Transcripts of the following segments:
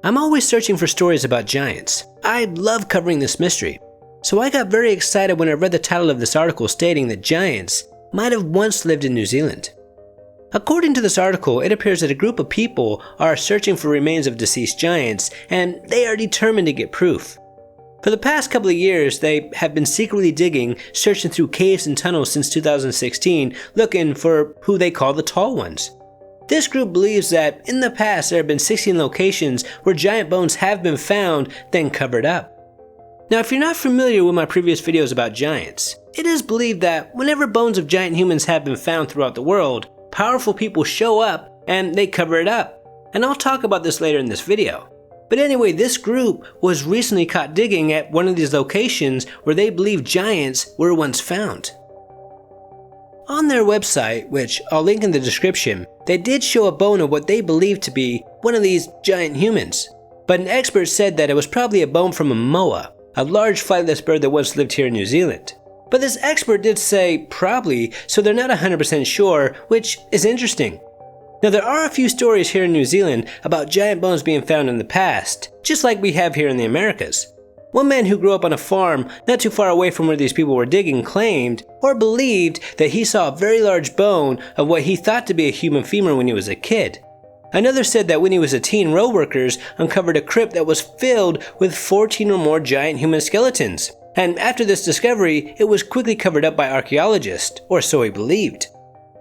I'm always searching for stories about giants. I love covering this mystery. So I got very excited when I read the title of this article stating that giants might have once lived in New Zealand. According to this article, it appears that a group of people are searching for remains of deceased giants, and they are determined to get proof. For the past couple of years, they have been secretly digging, searching through caves and tunnels since 2016, looking for who they call the Tall Ones. This group believes that in the past there have been 16 locations where giant bones have been found, then covered up. Now, if you're not familiar with my previous videos about giants, it is believed that whenever bones of giant humans have been found throughout the world, powerful people show up and they cover it up. And I'll talk about this later in this video. But anyway, this group was recently caught digging at one of these locations where they believe giants were once found. On their website, which I'll link in the description, they did show a bone of what they believed to be one of these giant humans. But an expert said that it was probably a bone from a moa, a large flightless bird that once lived here in New Zealand. But this expert did say probably, so they're not 100% sure, which is interesting. Now, there are a few stories here in New Zealand about giant bones being found in the past, just like we have here in the Americas. One man who grew up on a farm not too far away from where these people were digging claimed, or believed, that he saw a very large bone of what he thought to be a human femur when he was a kid. Another said that when he was a teen, road workers uncovered a crypt that was filled with 14 or more giant human skeletons. And after this discovery, it was quickly covered up by archaeologists, or so he believed.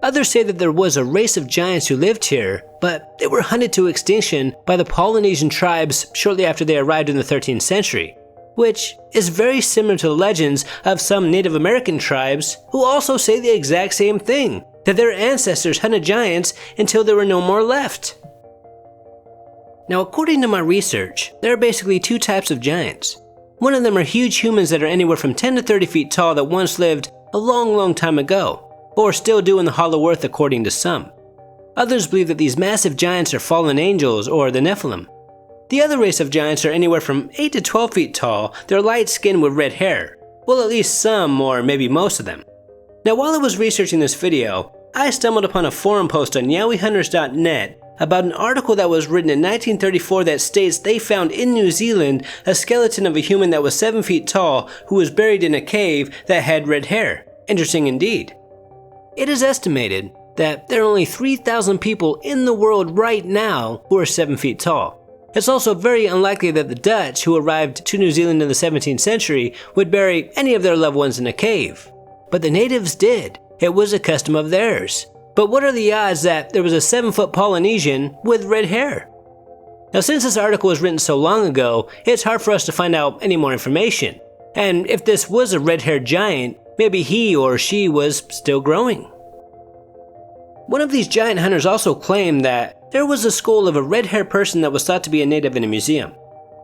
Others say that there was a race of giants who lived here, but they were hunted to extinction by the Polynesian tribes shortly after they arrived in the 13th century, which is very similar to the legends of some Native American tribes who also say the exact same thing, that their ancestors hunted giants until there were no more left. Now, according to my research, there are basically two types of giants. One of them are huge humans that are anywhere from 10 to 30 feet tall that once lived a long time ago, or still do in the Hollow Earth according to some. Others believe that these massive giants are fallen angels or the Nephilim. The other race of giants are anywhere from 8 to 12 feet tall, they're light-skinned with red hair. Well, at least some, or maybe most of them. Now, while I was researching this video, I stumbled upon a forum post on YowieHunters.net about an article that was written in 1934 that states they found in New Zealand a skeleton of a human that was 7 feet tall who was buried in a cave that had red hair. Interesting indeed. It is estimated that there are only 3,000 people in the world right now who are 7 feet tall. It's also very unlikely that the Dutch, who arrived to New Zealand in the 17th century, would bury any of their loved ones in a cave. But the natives did. It was a custom of theirs. But what are the odds that there was a 7-foot Polynesian with red hair? Now, since this article was written so long ago, it's hard for us to find out any more information. And if this was a red-haired giant, maybe he or she was still growing. One of these giant hunters also claimed that there was a skull of a red-haired person that was thought to be a native in a museum.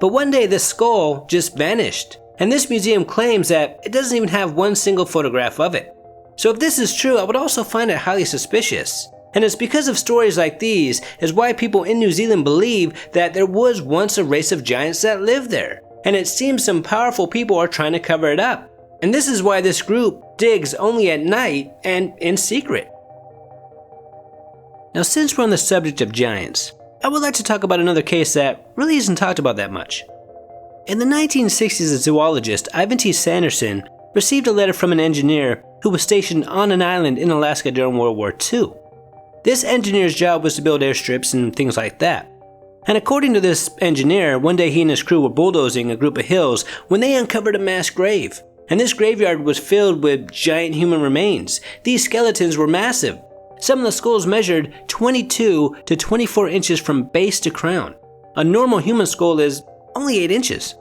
But one day this skull just vanished, and this museum claims that it doesn't even have one single photograph of it. So if this is true, I would also find it highly suspicious. And it's because of stories like these is why people in New Zealand believe that there was once a race of giants that lived there. And it seems some powerful people are trying to cover it up. And this is why this group digs only at night and in secret. Now, since we're on the subject of giants, I would like to talk about another case that really isn't talked about that much. In the 1960s, a zoologist, Ivan T. Sanderson, received a letter from an engineer who was stationed on an island in Alaska during World War II. This engineer's job was to build airstrips and things like that. And according to this engineer, one day he and his crew were bulldozing a group of hills when they uncovered a mass grave. And this graveyard was filled with giant human remains. These skeletons were massive. Some of the skulls measured 22 to 24 inches from base to crown. A normal human skull is only 8 inches.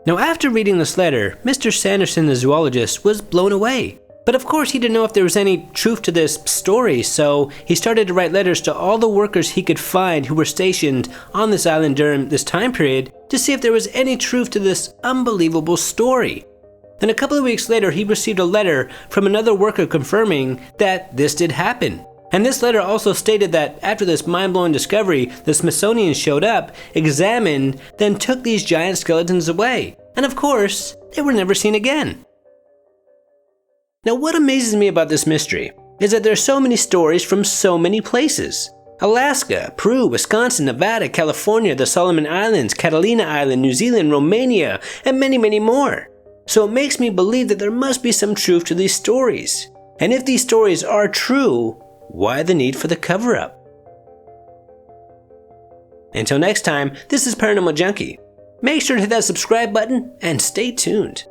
Now, after reading this letter, Mr. Sanderson, the zoologist, was blown away. But of course, he didn't know if there was any truth to this story, so he started to write letters to all the workers he could find who were stationed on this island during this time period to see if there was any truth to this unbelievable story. Then a couple of weeks later, he received a letter from another worker confirming that this did happen. And this letter also stated that after this mind-blowing discovery, the Smithsonian showed up, examined, then took these giant skeletons away. And of course, they were never seen again. Now, what amazes me about this mystery is that there are so many stories from so many places. Alaska, Peru, Wisconsin, Nevada, California, the Solomon Islands, Catalina Island, New Zealand, Romania, and many, many more. So it makes me believe that there must be some truth to these stories. And if these stories are true, why the need for the cover-up? Until next time, this is Paranormal Junkie. Make sure to hit that subscribe button and stay tuned.